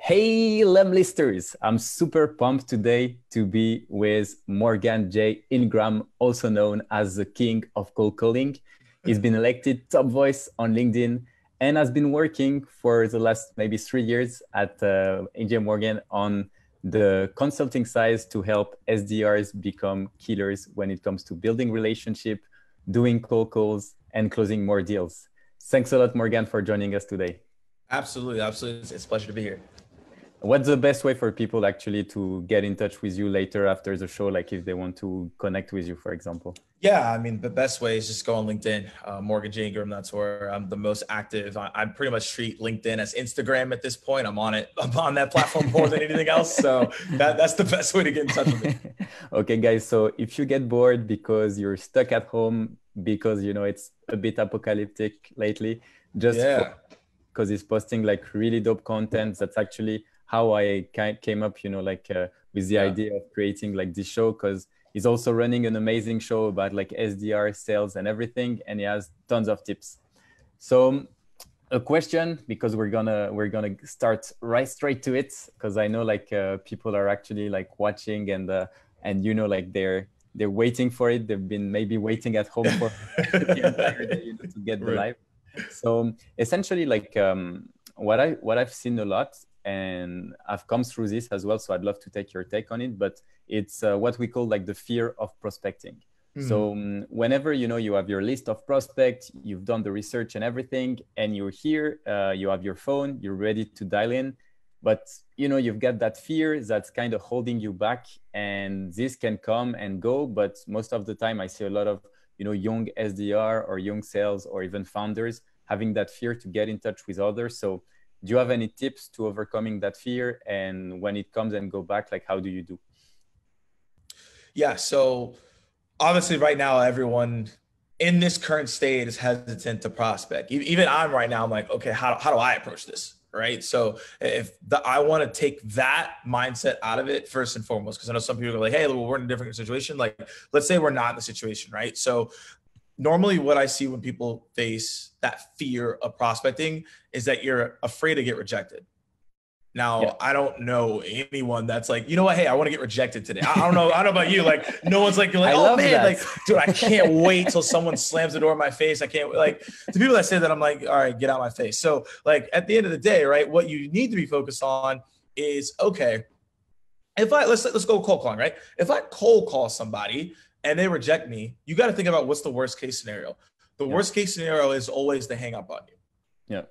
Hey, lemlisters! I'm super pumped today to be with Morgan J. Ingram, also known as the king of cold calling. He's been elected top voice on LinkedIn and has been working for the last maybe 3 years at AJ Morgan on the consulting side to help SDRs become killers when it comes to building relationship, doing cold calls, and closing more deals. Thanks a lot, Morgan, for joining us today. Absolutely. Absolutely. It's a pleasure to be here. What's the best way for people actually to get in touch with you later after the show, like if they want to connect with you, for example? Yeah, I mean, the best way is just go on LinkedIn, Morgan J. Ingram. That's where I'm the most active. I pretty much treat LinkedIn as Instagram at this point. I'm on it. I'm on that platform more than anything else. So that's the best way to get in touch with me. Okay, guys. So if you get bored because you're stuck at home, because, it's a bit apocalyptic lately, just Yeah. because he's posting like really dope content. That's actually how I came up, with the Yeah. idea of creating like this show, because he's also running an amazing show about like SDR sales and everything, and he has tons of tips. So a question, because we're gonna start right straight to it, because I know like people are actually like watching and like they're waiting for it. They've been maybe waiting at home for the entire day, to get the Right. live. So essentially, like what I've seen a lot, and I've come through this as well. So I'd love to take your take on it, but it's what we call like the fear of prospecting. So whenever you have your list of prospects, you've done the research and everything, and you're here, you have your phone, you're ready to dial in, but you've got that fear that's kind of holding you back, and this can come and go. But most of the time, I see a lot of young SDR or young sales or even founders having that fear to get in touch with others. So do you have any tips to overcoming that fear? And when it comes and go back, like how do you do? Yeah. So obviously right now, everyone in this current state is hesitant to prospect. Even I'm right now, I'm like, okay, how do I approach this? Right. So I want to take that mindset out of it first and foremost, because I know some people are like, hey, well, we're in a different situation. Like, let's say we're not in the situation. Right. So normally what I see when people face that fear of prospecting is that you're afraid to get rejected. Yeah. Now, I don't know anyone that's like, you know what? Hey, I want to get rejected today. I don't know. I don't know about you. Like, no one's like, you're like, I oh love man, that. like, dude, I can't wait till someone slams the door in my face. I can't like the people that say that I'm like, all right, get out my face. So like at the end of the day, right, what you need to be focused on is, okay, if let's go cold calling, right? If I cold call somebody and they reject me, you got to think about what's the worst case scenario. The Yeah. worst case scenario is always to hang up on you. Yeah.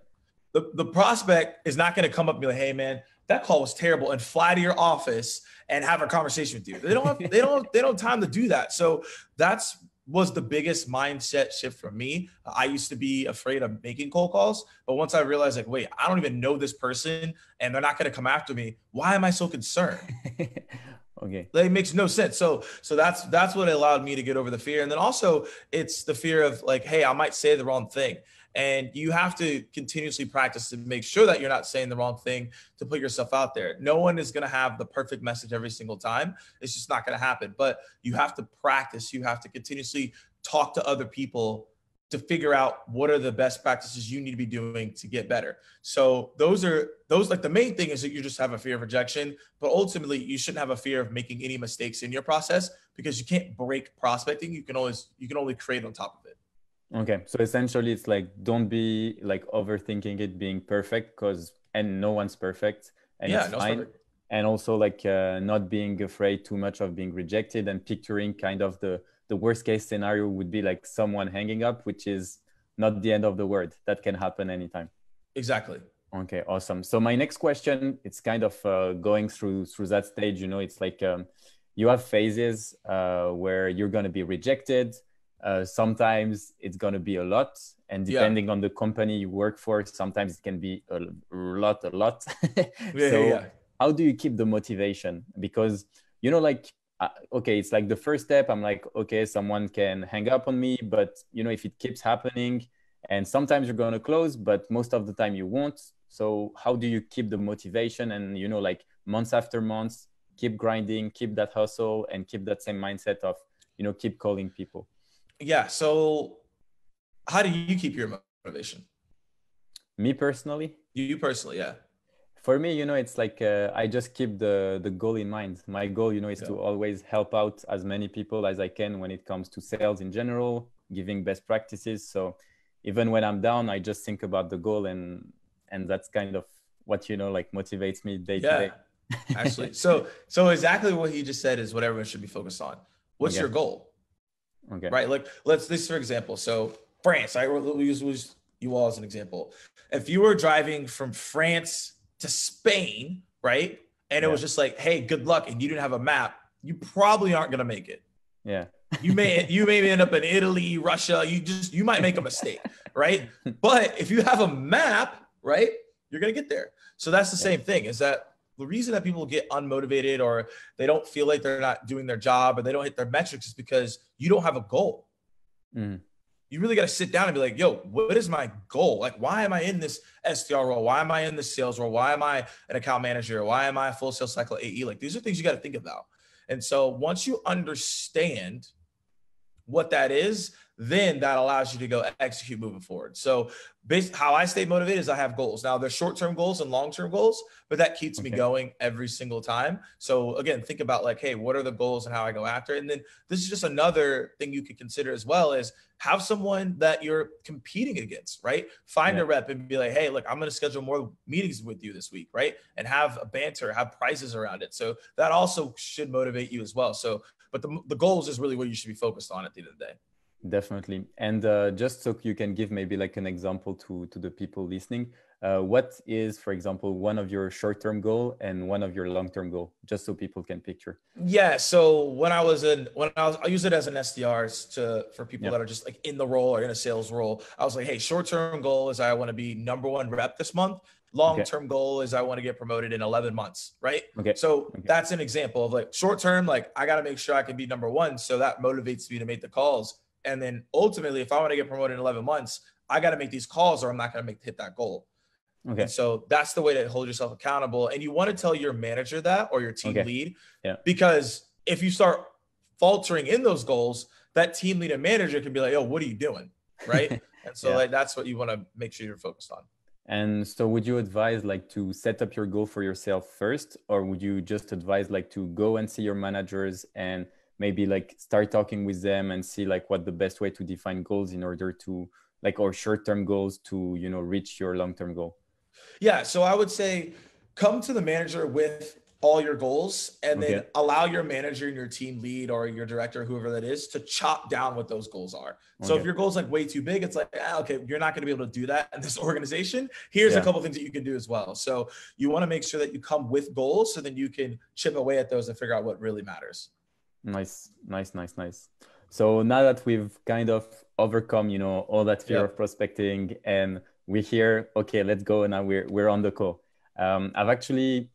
The prospect is not going to come up and be like, hey man, that call was terrible, and fly to your office and have a conversation with you. They don't have time to do that. So that's was the biggest mindset shift for me. I used to be afraid of making cold calls, but once I realized like, wait, I don't even know this person and they're not going to come after me. Why am I so concerned? Okay. Like, it makes no sense. So that's what allowed me to get over the fear. And then also it's the fear of like, hey, I might say the wrong thing. And you have to continuously practice to make sure that you're not saying the wrong thing, to put yourself out there. No one is going to have the perfect message every single time. It's just not going to happen. But you have to practice. You have to continuously talk to other people to figure out what are the best practices you need to be doing to get better. So those like the main thing is that you just have a fear of rejection, but ultimately you shouldn't have a fear of making any mistakes in your process, because you can't break prospecting. You can only create on top of it. Okay. So essentially it's like don't be like overthinking it being perfect, and no one's perfect, and Yeah, it's no, it's fine. perfect. And also like not being afraid too much of being rejected, and picturing kind of the worst case scenario would be like someone hanging up, which is not the end of the world. That can happen anytime. Exactly. Okay, awesome. So my next question, it's kind of going through that stage. It's like you have phases where you're going to be rejected. Sometimes it's going to be a lot, and Yeah. depending on the company you work for, sometimes it can be a lot, a lot. Yeah. Yeah. So Yeah. how do you keep the motivation? Because like okay, it's like the first step. I'm like, okay, someone can hang up on me, but if it keeps happening, and sometimes you're going to close, but most of the time you won't. So how do you keep the motivation and like months after months, keep grinding, keep that hustle, and keep that same mindset of keep calling people? Yeah. So how do you keep your motivation? Me personally, You personally, yeah. For me, it's like I just keep the goal in mind. My goal, is to always help out as many people as I can when it comes to sales in general, giving best practices. So even when I'm down, I just think about the goal, and that's kind of what like motivates me day to day. Actually, so exactly what he just said is what everyone should be focused on. What's your goal? Okay. Right. Like this for example. So France, we'll use you all as an example. If you were driving from France to Spain, right, and it was just like, hey, good luck, and you didn't have a map, you probably aren't going to make it. Yeah. You may end up in Italy, Russia. You might make a mistake, right? But if you have a map, right, you're going to get there. So that's the same thing, is that the reason that people get unmotivated or they don't feel like they're not doing their job or they don't hit their metrics is because you don't have a goal. You really got to sit down and be like, yo, what is my goal? Like, why am I in this SDR role? Why am I in this sales role? Why am I an account manager? Why am I a full sales cycle AE? Like, these are things you got to think about. And so once you understand what that is, then that allows you to go execute moving forward. So how I stay motivated is I have goals. Now there's short-term goals and long-term goals, but that keeps me going every single time. So again, think about like, hey, what are the goals and how I go after it? And then this is just another thing you could consider as well, is have someone that you're competing against, right? Find a rep and be like, hey, look, I'm going to schedule more meetings with you this week, right? And have a banter, have prizes around it. So that also should motivate you as well. So, but the goals is really what you should be focused on at the end of the day. Definitely. And just so you can give maybe like an example to the people listening, what is, for example, one of your short-term goal and one of your long-term goal, just so people can picture? Yeah. So I use it as an SDRs for people that are just like in the role or in a sales role. I was like, hey, short-term goal is I want to be #1 rep this month. Long-term goal is I want to get promoted in 11 months. Right. So that's an example of like short-term, like I got to make sure I can be #1. So that motivates me to make the calls. And then ultimately, if I want to get promoted in 11 months, I got to make these calls or I'm not going to hit that goal. And so that's the way to hold yourself accountable. And you want to tell your manager that, or your team lead, because if you start faltering in those goals, that team lead and manager can be like, oh, what are you doing? Right. And so like, that's what you want to make sure you're focused on. And so would you advise like to set up your goal for yourself first, or would you just advise like to go and see your managers and maybe like start talking with them and see like what the best way to define goals in order to like, or short-term goals to, reach your long-term goal? Yeah. So I would say come to the manager with all your goals and then allow your manager and your team lead or your director, whoever that is, to chop down what those goals are. So if your goal's like way too big, it's like, okay, you're not going to be able to do that in this organization. Here's a couple of things that you can do as well. So you want to make sure that you come with goals so then you can chip away at those and figure out what really matters. Nice. So now that we've kind of overcome, all that fear of prospecting, and we're here, okay, let's go. Now we're on the call. I've actually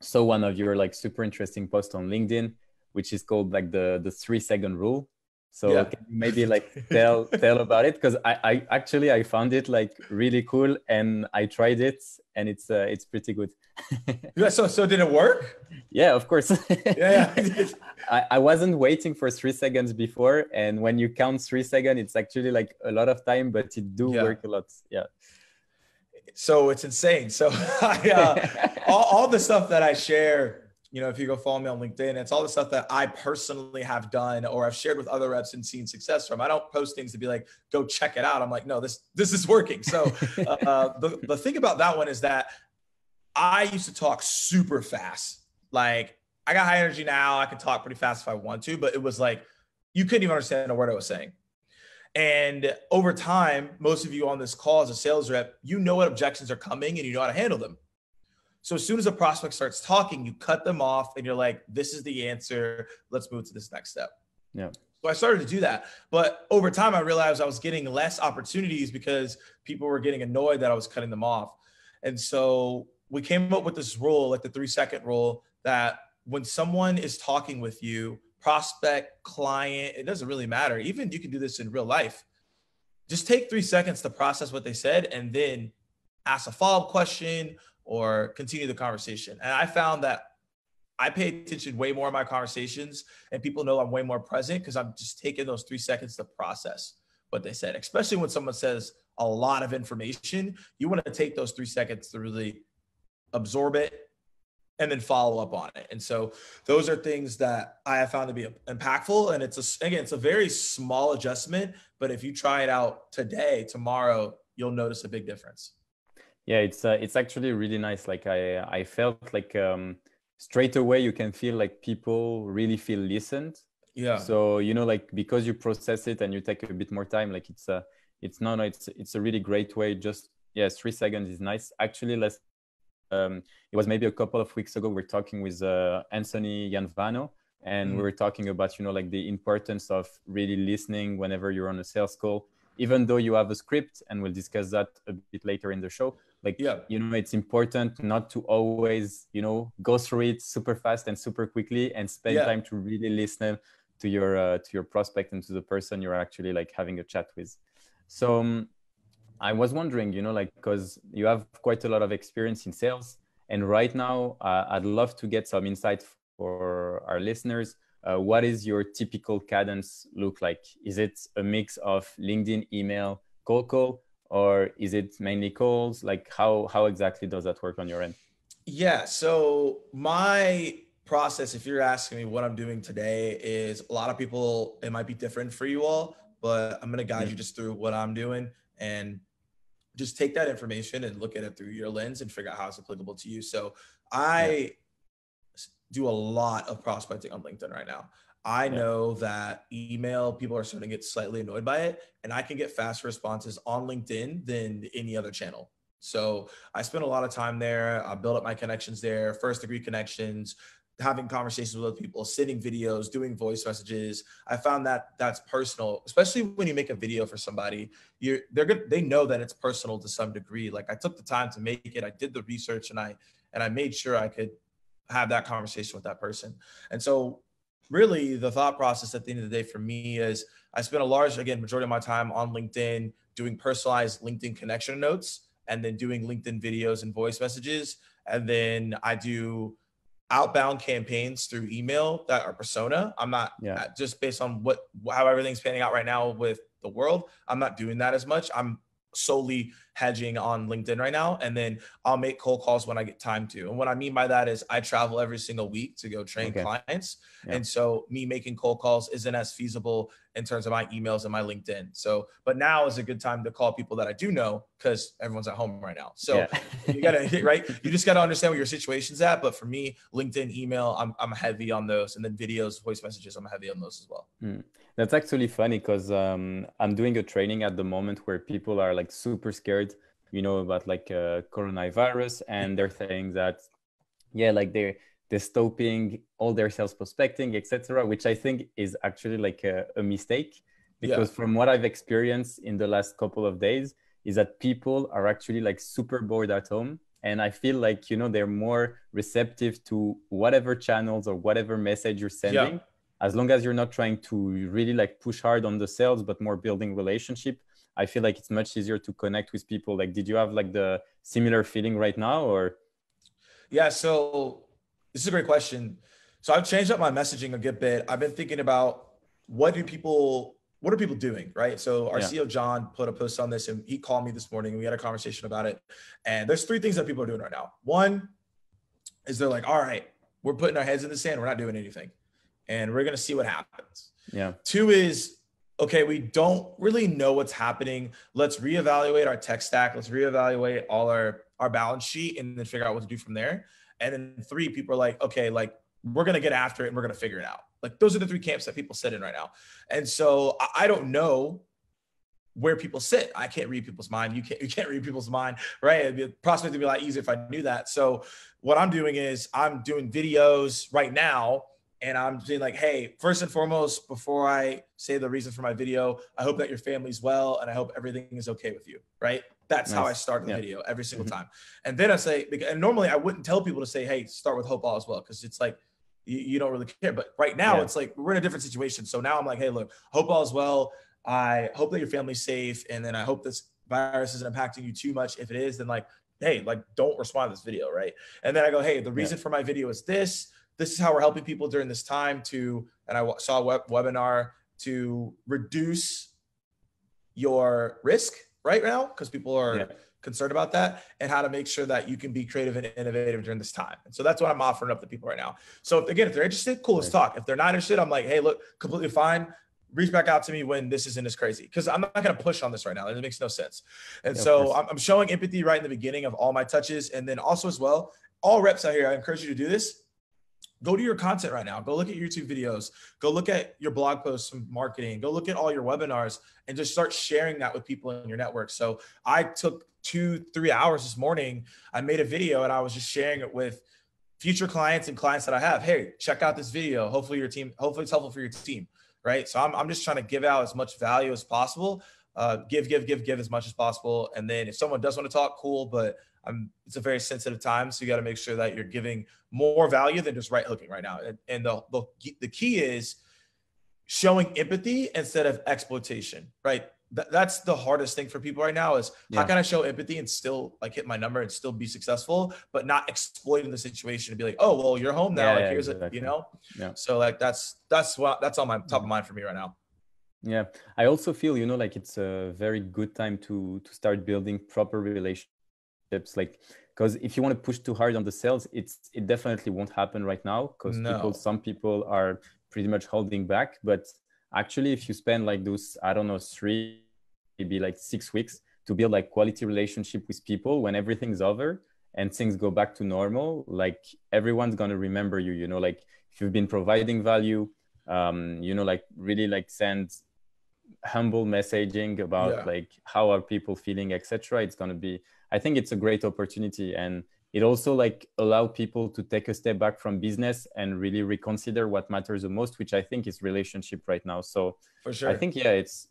saw one of your like super interesting posts on LinkedIn, which is called like the 3-second rule. So can you maybe like tell about it? Because I found it like really cool, and I tried it, and it's pretty good. So did it work? Yeah, of course. I wasn't waiting for 3 seconds before, and when you count 3 seconds, it's actually like a lot of time, but it do work a lot. Yeah. So it's insane. So all the stuff that I share, if you go follow me on LinkedIn, it's all the stuff that I personally have done or I've shared with other reps and seen success from. I don't post things to be like, go check it out. I'm like, no, this is working. So the thing about that one is that I used to talk super fast. Like I got high energy now. I can talk pretty fast if I want to, but it was like, you couldn't even understand a word I was saying. And over time, most of you on this call as a sales rep, you know what objections are coming and you know how to handle them. So as soon as a prospect starts talking, you cut them off and you're like, this is the answer. Let's move to this next step. Yeah. So I started to do that. But over time, I realized I was getting less opportunities because people were getting annoyed that I was cutting them off. And so we came up with this rule, like the 3-second rule, that when someone is talking with you, prospect, client, it doesn't really matter. Even you can do this in real life. Just take 3 seconds to process what they said and then ask a follow-up question or continue the conversation. And I found that I pay attention way more in my conversations, and people know I'm way more present because I'm just taking those 3 seconds to process what they said, especially when someone says a lot of information. You want to take those 3 seconds to really absorb it, and then follow up on it. And so those are things that I have found to be impactful. And it's a very small adjustment, but if you try it out today, tomorrow, you'll notice a big difference. Yeah, it's actually really nice. Like I felt like straight away you can feel like people really feel listened. Yeah. So like because you process it and you take a bit more time, like it's a really great way. Just 3 seconds is nice. Actually, it was maybe a couple of weeks ago. We're talking with Anthony Yanvano, and we were talking about like the importance of really listening whenever you're on a sales call, even though you have a script, and we'll discuss that a bit later in the show. Like, it's important not to always, go through it super fast and super quickly, and spend time to really listen to your prospect and to the person you're actually like having a chat with. So I was wondering, because you have quite a lot of experience in sales, and right now I'd love to get some insight for our listeners. What is your typical cadence look like? Is it a mix of LinkedIn, email, cold call, or is it mainly calls? Like how exactly does that work on your end? Yeah. So my process, if you're asking me what I'm doing today, is a lot of people, it might be different for you all, but I'm going to guide you just through what I'm doing, and just take that information and look at it through your lens and figure out how it's applicable to you. So I do a lot of prospecting on LinkedIn right now. I know that email, people are starting to get slightly annoyed by it, and I can get faster responses on LinkedIn than any other channel. So I spend a lot of time there. I build up my connections there, first degree connections, having conversations with other people, sending videos, doing voice messages. I found that that's personal, especially when you make a video for somebody. They know that it's personal to some degree. Like I took the time to make it. I did the research, and I made sure I could have that conversation with that person. And so really the thought process at the end of the day for me is I spend a majority of my time on LinkedIn doing personalized LinkedIn connection notes, and then doing LinkedIn videos and voice messages. And then I do outbound campaigns through email that are persona. I'm not just based on how everything's panning out right now with the world. I'm not doing that as much. I'm solely hedging on LinkedIn right now. And then I'll make cold calls when I get time to. And what I mean by that is I travel every single week to go train clients. And so me making cold calls isn't as feasible in terms of my emails and my LinkedIn. So, but now is a good time to call people that I do know, because everyone's at home right now. So you gotta, right? You just got to understand where your situation's at. But for me, LinkedIn, email, I'm heavy on those. And then videos, voice messages, I'm heavy on those as well. That's actually funny, because I'm doing a training at the moment where people are like super scared, about like coronavirus, and they're saying that, like they're stopping all their sales prospecting, etc., which I think is actually like a mistake, because from what I've experienced in the last couple of days is that people are actually like super bored at home. And I feel like, they're more receptive to whatever channels or whatever message you're sending. As long as you're not trying to really like push hard on the sales, but more building relationship, I feel like it's much easier to connect with people. Like, did you have like the similar feeling right now, or? Yeah, so this is a great question. So I've changed up my messaging a good bit. I've been thinking about what are people doing, right? So our CEO John put a post on this, and he called me this morning and we had a conversation about it. And there's 3 things that people are doing right now. One is they're like, all right, we're putting our heads in the sand, we're not doing anything, and we're going to see what happens. 2 is, okay, we don't really know what's happening. Let's reevaluate our tech stack. Let's reevaluate all our balance sheet, and then figure out what to do from there. And then 3, people are like, okay, like we're going to get after it and we're going to figure it out. Like those are the 3 camps that people sit in right now. And so I don't know where people sit. I can't read people's mind. You can't read people's mind, right? Prospecting would be a lot easier if I knew that. So what I'm doing is I'm doing videos right now, and I'm saying like, hey, first and foremost, before I say the reason for my video, I hope that your family's well, and I hope everything is okay with you, right? That's how I start the video every single time. And then I say, and normally I wouldn't tell people to say, hey, start with hope all is well, because it's like, you don't really care. But right now it's like, we're in a different situation. So now I'm like, hey, look, hope all is well. I hope that your family's safe. And then I hope this virus isn't impacting you too much. If it is, then like, hey, like don't respond to this video, right? And then I go, hey, the reason for my video is this. This is how we're helping people during this time and I saw a webinar to reduce your risk right now, because people are concerned about that, and how to make sure that you can be creative and innovative during this time. And so that's what I'm offering up to people right now. So if they're interested, cool, let's talk. If they're not interested, I'm like, hey, look, completely fine. Reach back out to me when this isn't as crazy, because I'm not going to push on this right now. It makes no sense. And so I'm showing empathy right in the beginning of all my touches. And then also as well, all reps out here, I encourage you to do this. Go to your content right now. Go look at YouTube videos. Go look at your blog posts from marketing. Go look at all your webinars and just start sharing that with people in your network. So I took 2-3 hours this morning. I made a video and I was just sharing it with future clients and clients that I have. Hey, check out this video. Hopefully it's helpful for your team, right? So I'm just trying to give out as much value as possible. Give as much as possible. And then if someone does want to talk, cool, but it's a very sensitive time. So you got to make sure that you're giving more value than just right hooking right now. And the key is showing empathy instead of exploitation, right? That's the hardest thing for people right now is how can I show empathy and still like hit my number and still be successful, but not exploiting the situation and be like, oh, well, you're home now. Here's exactly. So like, that's on my top of mind for me right now. Yeah. I also feel, like it's a very good time to start building proper relationships. Like, because if you want to push too hard on the sales, it definitely won't happen right now, because some people are pretty much holding back. But actually, if you spend like those, I don't know, 3, maybe like 6 weeks to build like quality relationship with people, when everything's over and things go back to normal, like everyone's going to remember you, like if you've been providing value, like really like send humble messaging about like how are people feeling, etc. It's going to be, I think it's a great opportunity. And it also like allow people to take a step back from business and really reconsider what matters the most, which I think is relationship right now. So for sure, I think it's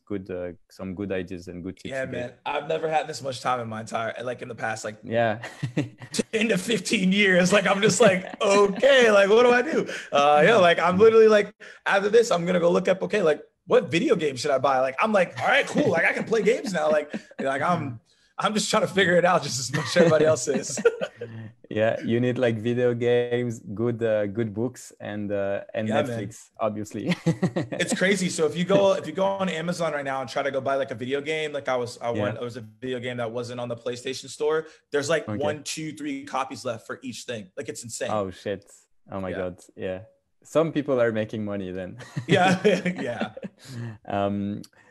good. Some good ideas and good tips. Yeah, man. I've never had this much time in my entire, like in the past, like 10 to 15 years. Like, I'm just like, okay, like, what do I do? Like I'm literally like, after this, I'm going to go look up, okay, like what video game should I buy? Like, I'm like, all right, cool. Like I can play games now. Like I'm just trying to figure it out just as much as everybody else is. Yeah, you need like video games, good books, and Netflix, man. Obviously. It's crazy. So if you go on Amazon right now and try to go buy like a video game, like it was a video game that wasn't on the PlayStation Store. There's like 1, 2, 3 copies left for each thing. Like it's insane. Oh shit! Oh my god! Yeah, some people are making money then. Yeah.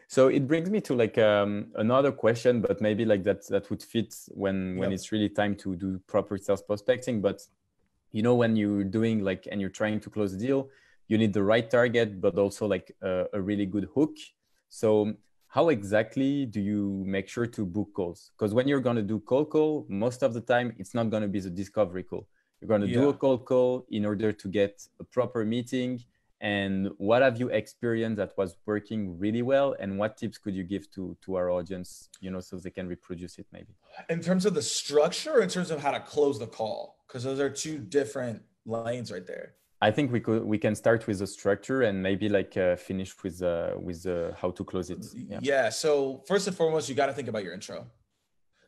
So it brings me to like another question, but maybe like that would fit when it's really time to do proper sales prospecting. But when you're doing like and you're trying to close a deal, you need the right target, but also like a really good hook. So how exactly do you make sure to book calls? Because when you're going to do cold call, most of the time it's not going to be the discovery call. You're going to do a cold call in order to get a proper meeting. And what have you experienced that was working really well? And what tips could you give to our audience, so they can reproduce it maybe? In terms of the structure, or in terms of how to close the call? Because those are 2 different lanes right there. I think we can start with the structure and maybe like finish with how to close it. Yeah. So first and foremost, you got to think about your intro.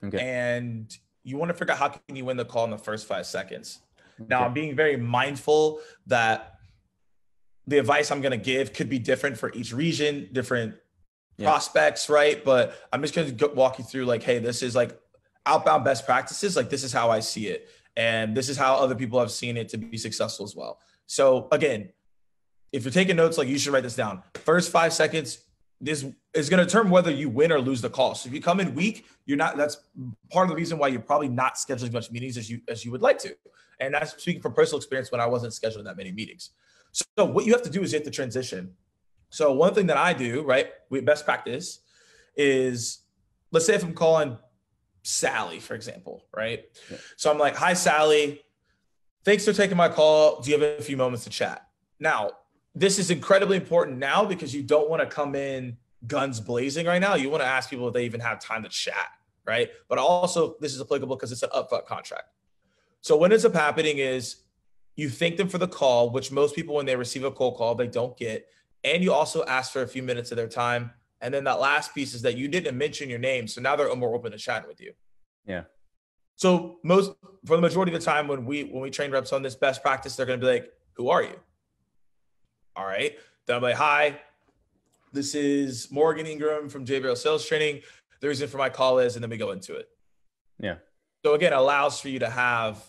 Okay. And you want to figure out how can you win the call in the first 5 seconds. Okay. Now, I'm being very mindful that the advice I'm going to give could be different for each region, different prospects, right? But I'm just going to walk you through like, hey, this is like outbound best practices. Like this is how I see it. And this is how other people have seen it to be successful as well. So again, if you're taking notes, like you should write this down. First 5 seconds, this is going to determine whether you win or lose the call. So if you come in weak, that's part of the reason why you're probably not scheduling as much meetings as you would like to. And that's speaking from personal experience when I wasn't scheduling that many meetings. So what you have to do is hit the transition. So one thing that I do, right, with best practice is, let's say if I'm calling Sally, for example, right? Yeah. So I'm like, hi, Sally. Thanks for taking my call. Do you have a few moments to chat? Now, this is incredibly important now because you don't want to come in guns blazing right now. You want to ask people if they even have time to chat, right? But also, this is applicable because it's an upfront contract. So what ends up happening is, you thank them for the call, which most people, when they receive a cold call, they don't get. And you also ask for a few minutes of their time. And then that last piece is that you didn't mention your name. So now they're more open to chatting with you. Yeah. So for the majority of the time, when we train reps on this best practice, they're going to be like, who are you? All right. Then I'm like, hi, this is Morgan Ingram from JBL Sales Training. the reason for my call is, and then we go into it. Yeah. So again, it allows for you to have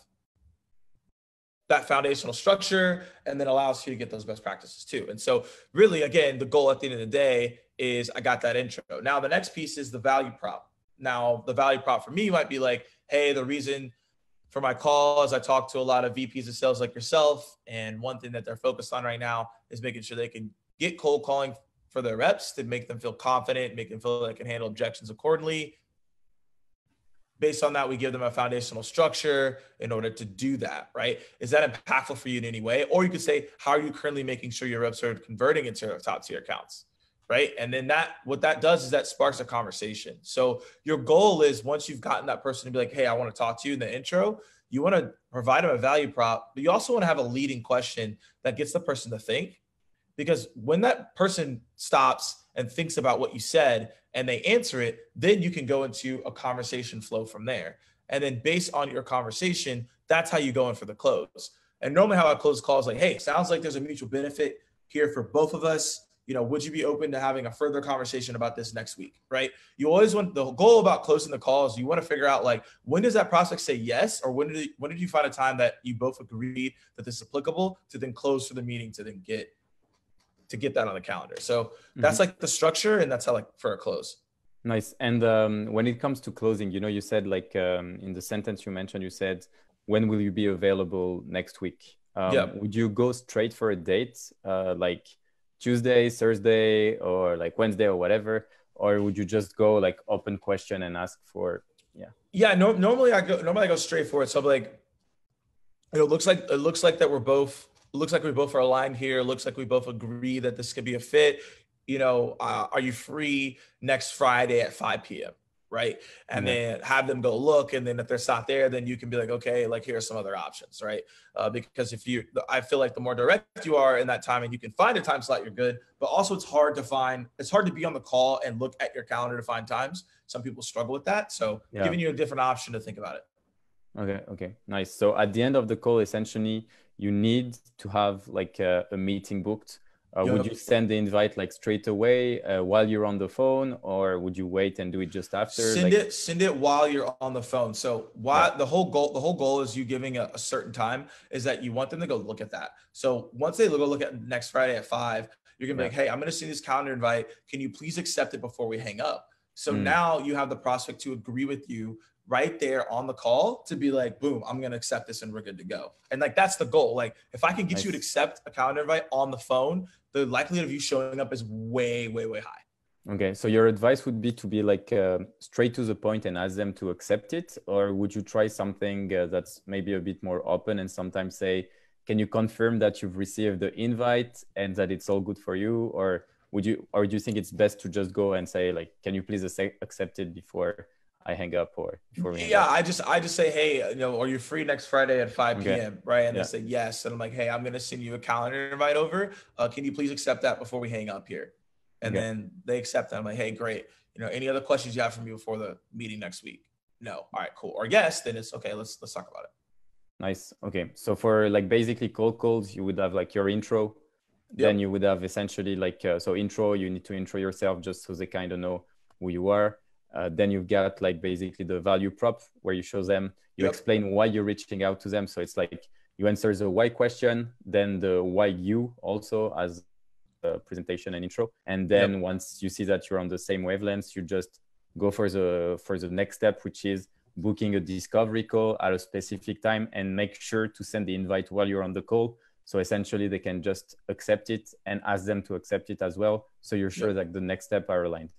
that foundational structure, and then allows you to get those best practices too. And so really, again, the goal at the end of the day is I got that intro. Now, the next piece is the value prop. Now, the value prop for me might be like, hey, the reason for my call is I talk to a lot of VPs of sales like yourself. And one thing that they're focused on right now is making sure they can get cold calling for their reps to make them feel confident, make them feel like they can handle objections accordingly. Based on that, we give them a foundational structure in order to do that, right? Is that impactful for you in any way? Or you could say, how are you currently making sure your reps are converting into top tier accounts, right? And then what that does is that sparks a conversation. So your goal is, once you've gotten that person to be like, hey, I want to talk to you in the intro, you want to provide them a value prop, but you also want to have a leading question that gets the person to think. Because when that person stops and thinks about what you said and they answer it, then you can go into a conversation flow from there. And then based on your conversation, that's how you go in for the close. And normally how I close calls like, hey, sounds like there's a mutual benefit here for both of us. You know, would you be open to having a further conversation about this next week, right? You always want, the goal about closing the calls, you want to figure out like, when does that prospect say yes? Or when did you find a time that you both agreed that this is applicable to then close for the meeting to then get that on the calendar. So that's like the structure, and that's how, like, for a close. Nice. And when it comes to closing, you know, you said like in the sentence you mentioned, you said, when will you be available next week? Would you go straight for a date, like Tuesday, Thursday, or like Wednesday or whatever? Or would you just go like open question and ask for, normally I go straight for it. So I'm like, it looks like that it looks like we both are aligned here. It looks like we both agree that this could be a fit. You know, are you free next Friday at 5 p.m.? Right. And then have them go look. And then if they're not there, then you can be like, okay, like, here are some other options. Right. Because I feel like the more direct you are in that time and you can find a time slot, you're good. But also it's hard to be on the call and look at your calendar to find times. Some people struggle with that. So giving you a different option to think about it. Okay. Nice. So at the end of the call, essentially, you need to have like a meeting booked. Would you send the invite like straight away while you're on the phone, or would you wait and do it just after? Send it while you're on the phone. So the whole goal is you giving a certain time, is that you want them to go look at that. So once they go look at next Friday at 5, you're gonna be like, hey, I'm gonna send this calendar invite. Can you please accept it before we hang up? So now you have the prospect to agree with you right there on the call, to be like, boom, I'm going to accept this and we're good to go. And like, that's the goal. Like, if I can get you to accept a calendar invite on the phone, the likelihood of you showing up is way, way, way high. Okay. So your advice would be to be like straight to the point and ask them to accept it? Or would you try something that's maybe a bit more open and sometimes say, can you confirm that you've received the invite and that it's all good for you? Or do you think it's best to just go and say like, can you please accept it before I hang up, or before we hang up? I just say, hey, you know, are you free next Friday at 5 p.m.? Right. And they say yes. And I'm like, hey, I'm going to send you a calendar invite over. Can you please accept that before we hang up here? And then they accept that. I'm like, hey, great. You know, any other questions you have for me before the meeting next week? No. All right, cool. Or yes, then it's okay. Let's talk about it. Nice. Okay. So for like basically cold calls, you would have like your intro. Then you would have essentially like, so intro, you need to intro yourself just so they kind of know who you are. Then you've got like basically the value prop where you show them, you explain why you're reaching out to them. So it's like you answer the why question, then the why you also as a presentation and intro. And then once you see that you're on the same wavelengths, you just go for the next step, which is booking a discovery call at a specific time and make sure to send the invite while you're on the call. So essentially they can just accept it and ask them to accept it as well. So you're sure that the next step are aligned.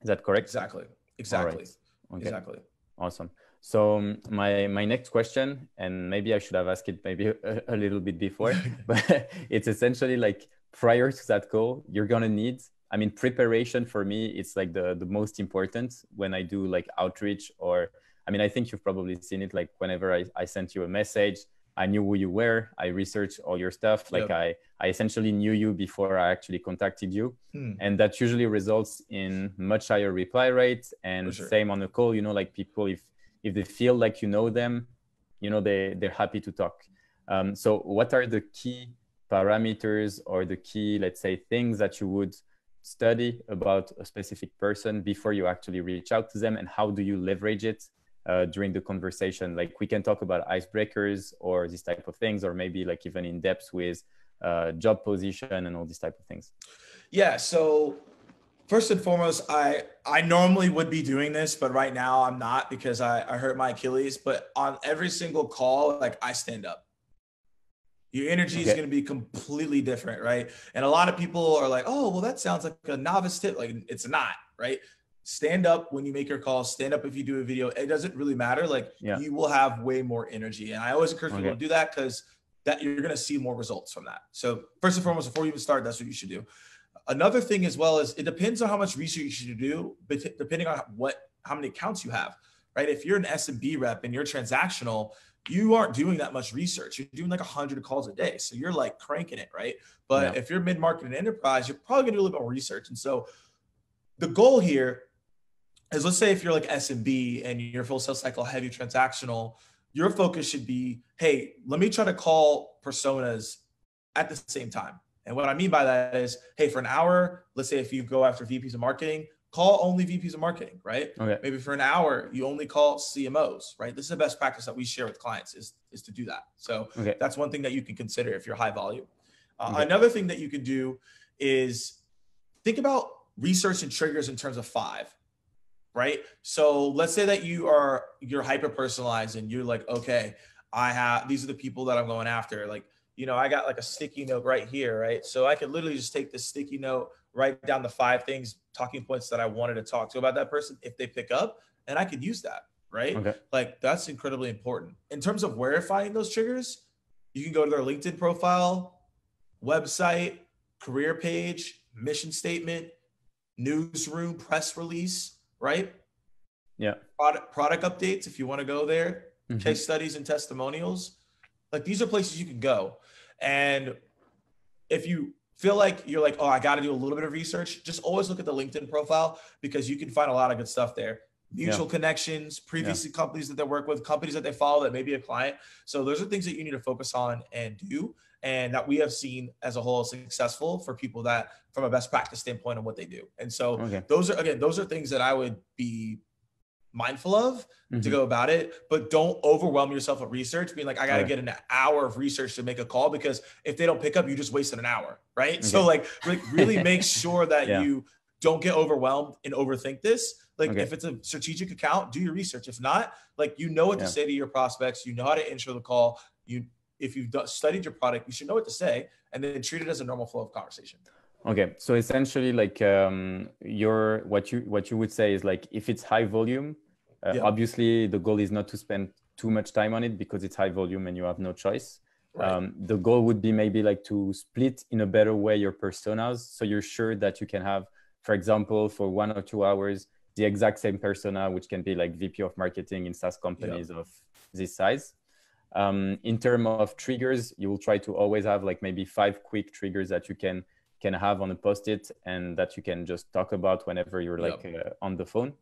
Is that correct? Exactly. Right. Okay. Exactly. Awesome. So my next question, and maybe I should have asked it maybe a little bit before, but it's essentially like prior to that call, you're going to need, I mean, preparation for me, it's like the most important when I do like outreach, or, I mean, I think you've probably seen it, like whenever I sent you a message, I knew who you were. I researched all your stuff. Like I essentially knew you before I actually contacted you. And that usually results in much higher reply rates. And same on the call, you know, like people, if they feel like you know them, you know, they're happy to talk. So what are the key parameters or the key, let's say, things that you would study about a specific person before you actually reach out to them, and how do you leverage it during the conversation? Like, we can talk about icebreakers or these type of things, or maybe like even in depth with job position and all these type of things. Yeah. So first and foremost, I normally would be doing this, but right now I'm not because I hurt my Achilles. But on every single call, like, I stand up. Your energy is going to be completely different, right? And a lot of people are like, oh, well, that sounds like a novice tip. Like, it's not, right? Stand up when you make your calls. Stand up if you do a video. It doesn't really matter. Like, you will have way more energy. And I always encourage people to do that, because that you're going to see more results from that. So first and foremost, before you even start, that's what you should do. Another thing as well is, it depends on how much research you should do, but depending on how many accounts you have, right? If you're an S&B rep and you're transactional, you aren't doing that much research. You're doing like 100 calls a day. So you're like cranking it, right? But if you're mid-market and enterprise, you're probably gonna do a little bit more research. And so the goal here is, let's say if you're like S&B and you're full sales cycle, heavy transactional, your focus should be, hey, let me try to call personas at the same time. And what I mean by that is, hey, for an hour, let's say if you go after VPs of marketing, call only VPs of marketing, right? Maybe for an hour, you only call CMOs, right? This is the best practice that we share with clients, is to do that. So that's one thing that you can consider if you're high volume. Another thing that you can do is think about research and triggers in terms of 5, right? So let's say that you're hyper personalized and you're like, okay, these are the people that I'm going after. Like, I got like a sticky note right here, right? So I could literally just take this sticky note, write down the 5 things, talking points that I wanted to talk to about that person if they pick up, and I could use that, right? Like, that's incredibly important. In terms of verifying those triggers, you can go to their LinkedIn profile, website, career page, mission statement, newsroom, press release, right? Product updates, if you want to go there, case studies and testimonials. Like, these are places you can go. And if you feel like you're like, oh, I got to do a little bit of research, just always look at the LinkedIn profile, because you can find a lot of good stuff there. Mutual connections, previously companies that they work with, companies that they follow that may be a client. So those are things that you need to focus on and do, and that we have seen as a whole successful for people that, from a best practice standpoint, on what they do. And so those are things that I would be mindful of to go about it, but don't overwhelm yourself with research, being like, I got to get an hour of research to make a call, because if they don't pick up, you just wasted an hour, right? So like really make sure that you don't get overwhelmed and overthink this. Like if it's a strategic account, do your research. If not, like, what to say to your prospects, how to intro the call. If you've studied your product, you should know what to say, and then treat it as a normal flow of conversation. Okay, so essentially, like, what you would say is, like, if it's high volume, obviously the goal is not to spend too much time on it, because it's high volume and you have no choice. The goal would be maybe like to split in a better way your personas, so you're sure that you can have, for example, for 1 or 2 hours, the exact same persona, which can be like VP of marketing in SaaS companies of this size. In terms of triggers, you will try to always have like maybe 5 quick triggers that you can have on a post-it, and that you can just talk about whenever you're like on the phone.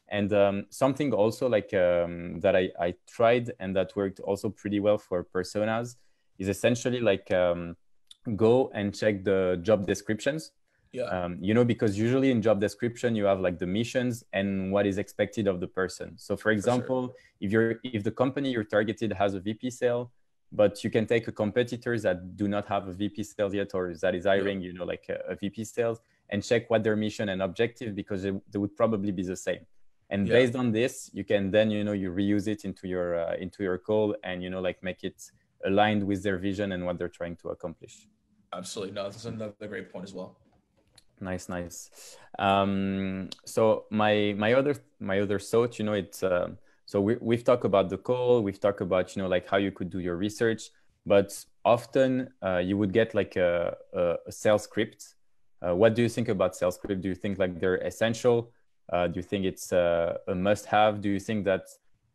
And something also like that I tried and that worked also pretty well for personas is essentially like go and check the job descriptions. Because usually in job description you have like the missions and what is expected of the person. So for example, if the company you're targeted has a VP sale, but you can take a competitors that do not have a VP sales yet, or that is hiring, like a VP sales, and check what their mission and objective, because they would probably be the same. And based on this, you can then, you reuse it into your call, and, like make it aligned with their vision and what they're trying to accomplish. Absolutely. No, that's another great point as well. Nice. So my other thought, it's so we've talked about the call, we've talked about like how you could do your research, but often you would get like a sales script. What do you think about sales script? Do you think like they're essential? Do you think it's a must-have? Do you think that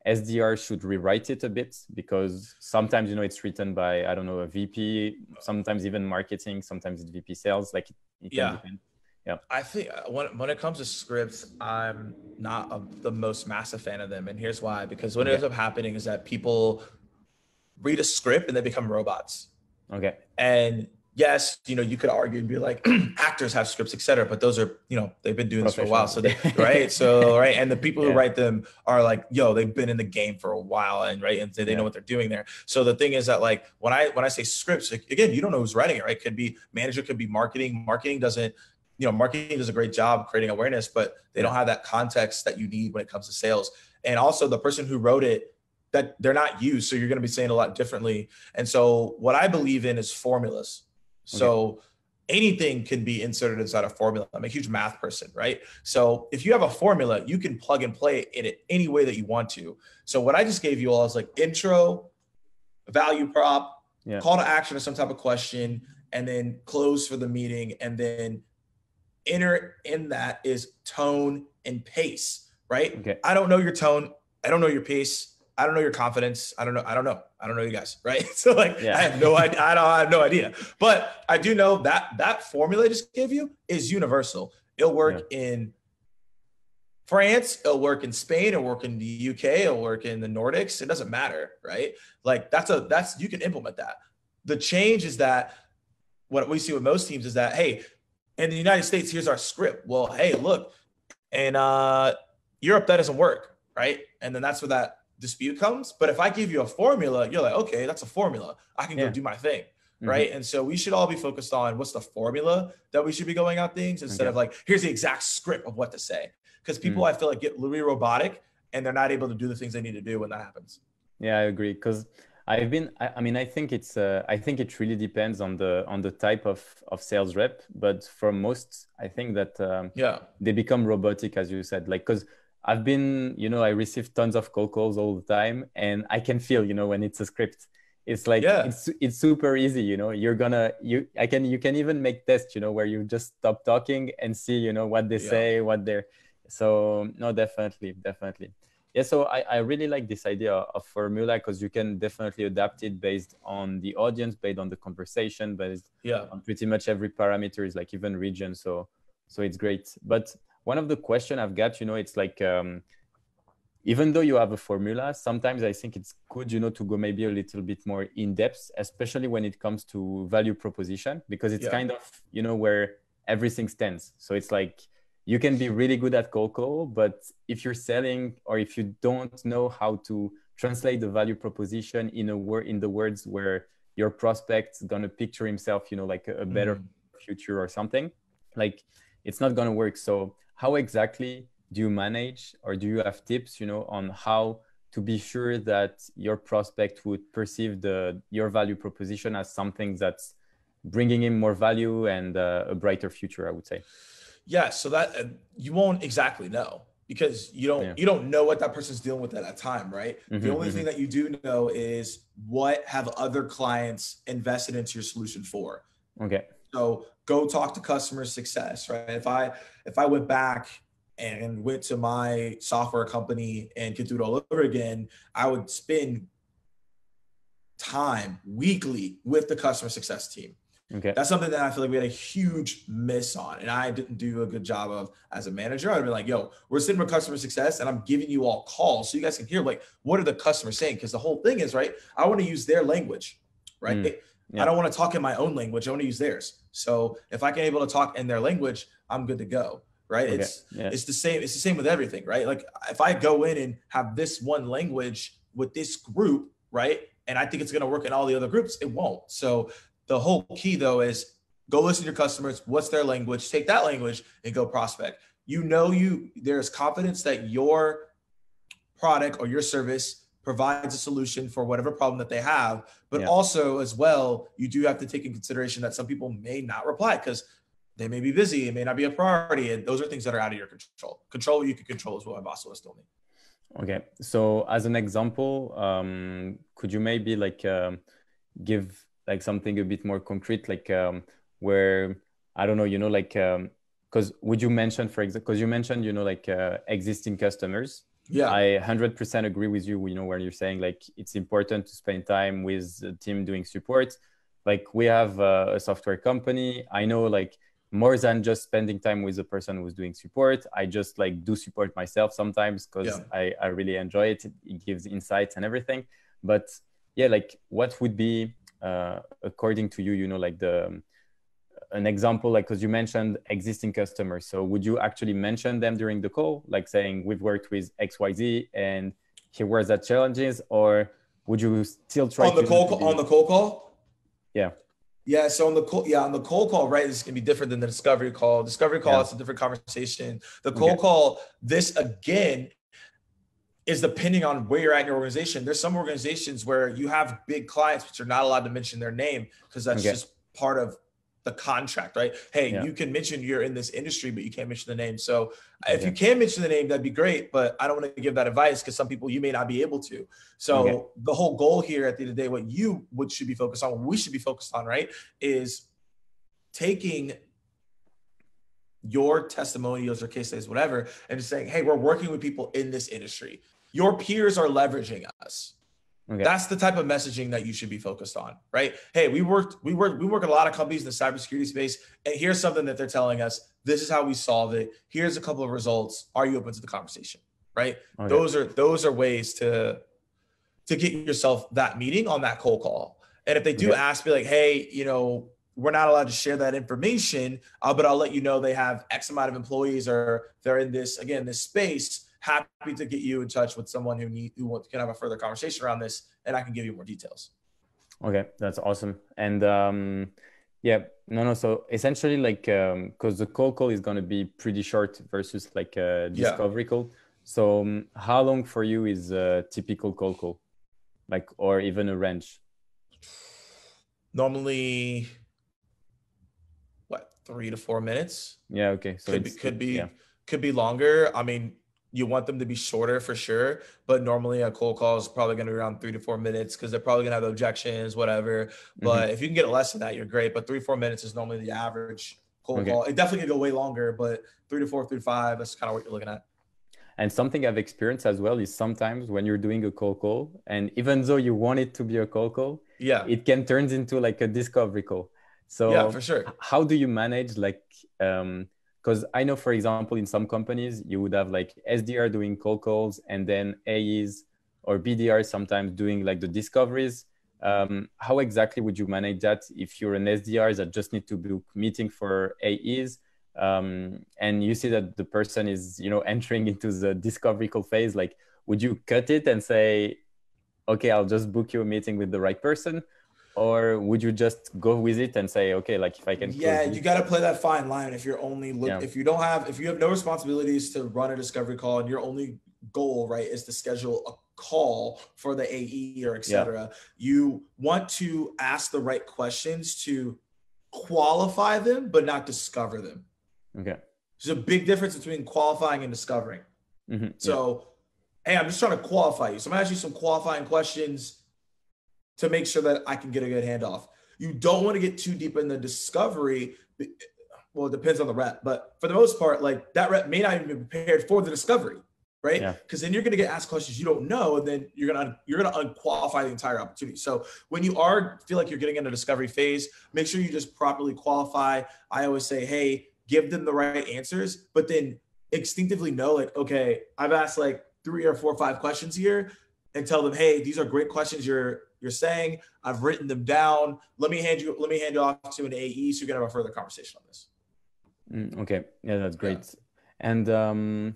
SDR should rewrite it a bit? Because sometimes it's written by, I don't know, a VP, sometimes even marketing, sometimes it's VP sales. Like it can depend. Yeah, I think when it comes to scripts, I'm not the most massive fan of them. And here's why. Because what ends up happening is that people read a script and they become robots. Okay. And yes, you could argue and be like, actors have scripts, et cetera, but those are, they've been doing this for a while. So right. So, right. And the people who write them are like, they've been in the game for a while and right. And they know what they're doing there. So the thing is that like, when I say scripts, like, again, you don't know who's writing it, right? Could be manager, could be marketing. Marketing does a great job creating awareness, but they don't have that context that you need when it comes to sales. And also the person who wrote it, that they're not you. So you're going to be saying a lot differently. And so what I believe in is formulas. So anything can be inserted inside a formula. I'm a huge math person, right? So if you have a formula, you can plug and play it any way that you want to. So what I just gave you all is like intro, value prop, call to action or some type of question, and then close for the meeting. And then inner in that is tone and pace, right? Okay. I don't know your tone. I don't know your pace. I don't know your confidence. I don't know you guys, right? So like, I have no idea. I have no idea. But I do know that formula I just gave you is universal. It'll work in France. It'll work in Spain. It'll work in the UK. It'll work in the Nordics. It doesn't matter, right? Like you can implement that. The change is that what we see with most teams is that, hey, in the United States, here's our script. Well, hey, look, in Europe, that doesn't work, right? And then that's where that dispute comes. But if I give you a formula, you're like, okay, that's a formula. I can go do my thing. Right. And so we should all be focused on what's the formula that we should be going out things instead of like, here's the exact script of what to say. Because people, I feel like, get really robotic and they're not able to do the things they need to do when that happens. Yeah, I agree. Because I think it really depends on the type of sales rep. But for most, I think that they become robotic, as you said, like, because I've been, I receive tons of cold calls all the time, and I can feel, when it's a script, it's like, it's super easy, you can even make tests, where you just stop talking and see, what they say, so no, definitely. Yeah. So I really like this idea of formula, because you can definitely adapt it based on the audience, based on the conversation, based on pretty much every parameter, is like even region. So it's great. But one of the questions I've got, it's like, even though you have a formula, sometimes I think it's good, to go maybe a little bit more in depth, especially when it comes to value proposition, because it's kind of, where everything stands. So it's like, you can be really good at cold call, but if you're selling, or if you don't know how to translate the value proposition in the words where your prospect's gonna picture himself, like a better future or something, like, it's not gonna work. So how exactly do you manage, or do you have tips, on how to be sure that your prospect would perceive your value proposition as something that's bringing him more value and a brighter future, I would say? Yeah. So that you won't exactly know, because you don't know what that person's dealing with at that time, right? The only thing that you do know is what have other clients invested into your solution for. Okay. So go talk to customer success, right? If I went back and went to my software company and could do it all over again, I would spend time weekly with the customer success team. Okay. That's something that I feel like we had a huge miss on, and I didn't do a good job of as a manager. I'd be like, yo, we're sitting with customer success and I'm giving you all calls so you guys can hear, like, what are the customers saying? Because the whole thing is, right, I want to use their language, right? I don't want to talk in my own language. I want to use theirs. So if I can able to talk in their language, I'm good to go. Right. Okay. It's the same. It's the same with everything. Right. Like if I go in and have this one language with this group, right, and I think it's going to work in all the other groups, it won't. So the whole key though is go listen to your customers. What's their language? Take that language and go prospect. There's confidence that your product or your service provides a solution for whatever problem that they have, but also as well, you do have to take in consideration that some people may not reply because they may be busy. It may not be a priority. And those are things that are out of your control. Control what you can control is what my boss always told me. Okay. So as an example, could you maybe give like something a bit more concrete, like where, I don't know, because would you mention, for example, because you mentioned, existing customers. Yeah, I 100% agree with you, where you're saying like it's important to spend time with the team doing support. Like we have a software company. I know like more than just spending time with the person who's doing support, I just like do support myself sometimes because I really enjoy it. It gives insights and everything. But yeah, like what would be according to you, you know, like an example, like, because you mentioned existing customers. So would you actually mention them during the call, like saying we've worked with XYZ and here were the challenges, or would you still try on the cold call? Yeah. Yeah. So on the cold call, right, this is gonna be different than the discovery call. Discovery call, it's a different conversation. The cold call, this again is depending on where you're at in your organization. There's some organizations where you have big clients, but you're not allowed to mention their name because that's just part of the contract, right? Hey, you can mention you're in this industry, but you can't mention the name. So if you can mention the name, that'd be great, but I don't want to give that advice because some people you may not be able to. So the whole goal here at the end of the day, what you should be focused on, what we should be focused on, right, is taking your testimonials or case studies, whatever, and just saying, hey, we're working with people in this industry. Your peers are leveraging us. That's the type of messaging that you should be focused on, right? Hey, we work at a lot of companies in the cybersecurity space, and here's something that they're telling us. This is how we solve it. Here's a couple of results. Are you open to the conversation, right? Those are ways to get yourself that meeting on that cold call. And if they do ask me like, hey, you know, we're not allowed to share that information, but I'll let you know they have X amount of employees or they're in this space. Happy to get you in touch with someone who can have a further conversation around this, and I can give you more details. Okay, that's awesome. And so essentially, like, because the cold call is going to be pretty short versus like a discovery call. So how long for you is a typical cold call, like, or even a range? Normally, 3 to 4 minutes? Yeah. Okay. So could be longer. I mean, you want them to be shorter for sure, but normally a cold call is probably going to be around 3 to 4 minutes because they're probably going to have objections, whatever. But if you can get less than that, you're great. But 3 to 4 minutes is normally the average cold call. It definitely can go way longer, but 3 to 4, 3 to 5, that's kind of what you're looking at. And something I've experienced as well is sometimes when you're doing a cold call, and even though you want it to be a cold call, it can turn into like a discovery call. So for sure. How do you manage like, because I know, for example, in some companies, you would have like SDR doing cold calls and then AEs or BDR sometimes doing like the discoveries. How exactly would you manage that if you're an SDR that just need to book meeting for AEs and you see that the person is, you know, entering into the discovery call phase? Like, would you cut it and say, okay, I'll just book you a meeting with the right person? Or would you just go with it and say, okay, like if I can. You got to play that fine line. If you're only if you have no responsibilities to run a discovery call and your only goal, right, is to schedule a call for the AE or et cetera, you want to ask the right questions to qualify them, but not discover them. Okay. There's a big difference between qualifying and discovering. So, hey, I'm just trying to qualify you. So I'm going to ask you some qualifying questions to make sure that I can get a good handoff. You don't want to get too deep in the discovery. Well, it depends on the rep, but for the most part, like that rep may not even be prepared for the discovery, right? Because then you're going to get asked questions you don't know, and then you're going to unqualify the entire opportunity. So when you feel like you're getting in a discovery phase, make sure you just properly qualify. I always say, hey, give them the right answers, but then instinctively know, like, okay, I've asked like 3 or 4 or 5 questions here, and tell them, hey, these are great questions you're saying. I've written them down. Let me hand you off to an AE so you can have a further conversation on this. Okay. Yeah, that's great. And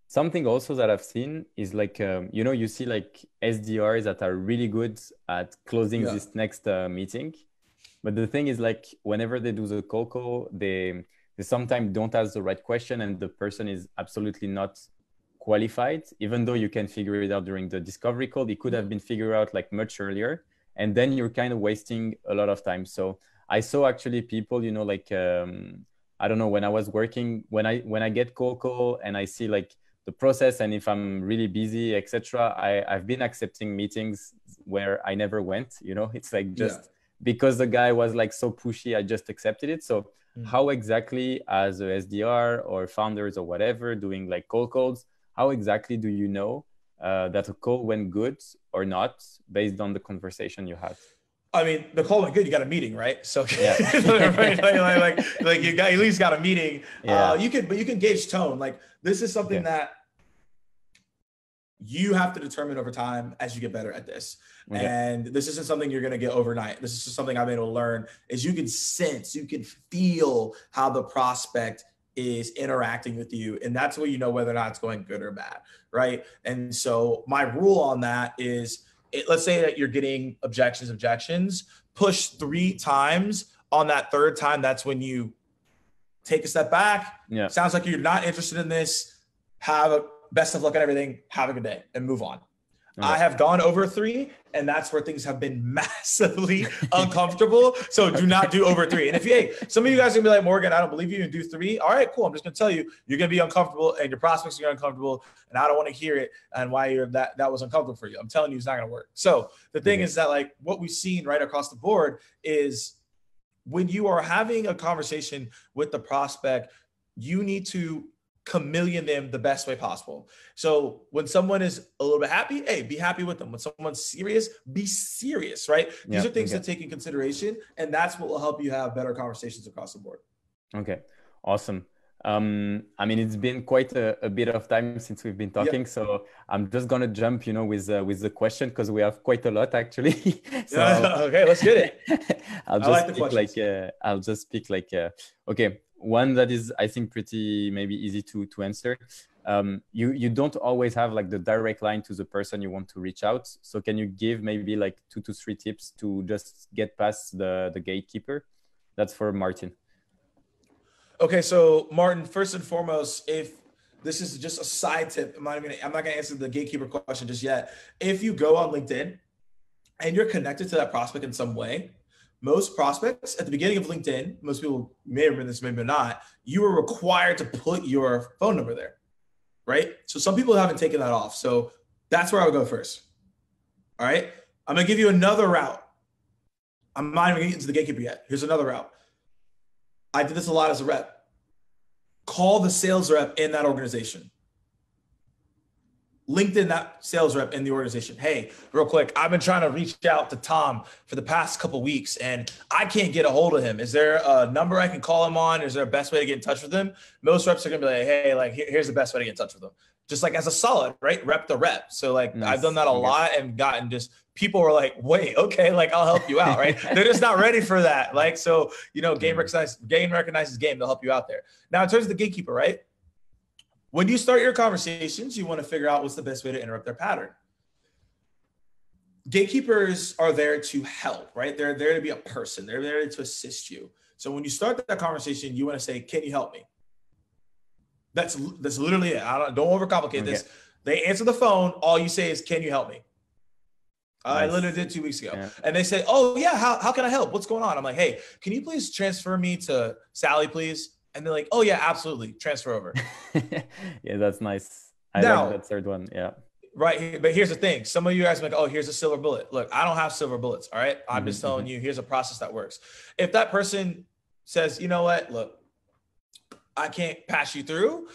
something also that I've seen is like, you know, you see like SDRs that are really good at closing this next meeting. But the thing is, like, whenever they do the cold call, they sometimes don't ask the right question and the person is absolutely not qualified, even though you can figure it out during the discovery call. It could have been figured out like much earlier, and then you're kind of wasting a lot of time. So I saw actually people, you know, like I don't know, when I was working, when I get cold call and I see like the process, and if I'm really busy, etc., I've been accepting meetings where I never went. You know, it's like just because the guy was like so pushy, I just accepted it. So how exactly, as a SDR or founders or whatever doing like cold calls, how exactly do you know that a call went good or not based on the conversation you had? I mean, the call went good. You got a meeting, right? So like you got at least got a meeting. You can gauge tone. Like this is something that you have to determine over time as you get better at this. Okay. And this isn't something you're going to get overnight. This is just something I've been able to learn is you can sense, you can feel how the prospect is interacting with you. And that's where you know whether or not it's going good or bad. Right. And so my rule on that is let's say that you're getting objections, push 3 times. On that 3rd time, that's when you take a step back. Yeah. Sounds like you're not interested in this. Best of luck on everything. Have a good day and move on. Okay. I have gone over 3, and that's where things have been massively uncomfortable. So do not do over 3. And if some of you guys are gonna be like, Morgan, I don't believe you, and do 3. All right, cool. I'm just gonna tell you, you're gonna be uncomfortable, and your prospects are uncomfortable, and I don't want to hear it and why that was uncomfortable for you. I'm telling you, it's not gonna work. So the thing is that like what we've seen right across the board is when you are having a conversation with the prospect, you need to chameleon them the best way possible. So when someone is a little bit happy, hey, be happy with them. When someone's serious, be serious, right? These are things to take in consideration, and that's what will help you have better conversations across the board. Okay, awesome. I mean, it's been quite a bit of time since we've been talking, so I'm just gonna jump, with the question because we have quite a lot actually. So okay, let's get it. I'll just pick okay, one that is I think pretty maybe easy to answer. You don't always have like the direct line to the person you want to reach out. So can you give maybe like 2 to 3 tips to just get past the gatekeeper? That's for Martin. Okay, so Martin, first and foremost, if this is just a side tip, I'm not gonna answer the gatekeeper question just yet. If you go on LinkedIn and you're connected to that prospect in some way, most prospects at the beginning of LinkedIn, most people may have been this, maybe not, you are required to put your phone number there, right? So some people haven't taken that off. So that's where I would go first. All right, I'm gonna give you another route. I'm not even getting into the gatekeeper yet. Here's another route. I did this a lot as a rep. Call the sales rep in that organization. LinkedIn that sales rep in the organization. Hey, real quick, I've been trying to reach out to Tom for the past couple of weeks and I can't get a hold of him. Is there a number I can call him on? Is there a best way to get in touch with him? Most reps are gonna be like, hey, like here's the best way to get in touch with him. Just like as a solid, right? Rep the rep. So like nice. I've done that a lot and gotten just people were like, wait, okay, like I'll help you out, right? They're just not ready for that. Like, so, game recognizes game, they'll help you out there. Now, in terms of the gatekeeper, right? When you start your conversations, you want to figure out what's the best way to interrupt their pattern. Gatekeepers are there to help, right? They're there to be a person. They're there to assist you. So when you start that conversation, you want to say, can you help me? That's literally it. Don't overcomplicate this. They answer the phone. All you say is, can you help me? I literally did 2 weeks ago. Yeah. And they say, oh yeah, how can I help? What's going on? I'm like, hey, can you please transfer me to Sally, please? And they're like, oh yeah, absolutely. Transfer over. Yeah, that's nice. I like that third one. Yeah. Right. But here's the thing. Some of you guys are like, oh, here's a silver bullet. Look, I don't have silver bullets. All right. I'm just telling you, here's a process that works. If that person says, you know what, look, I can't pass you through,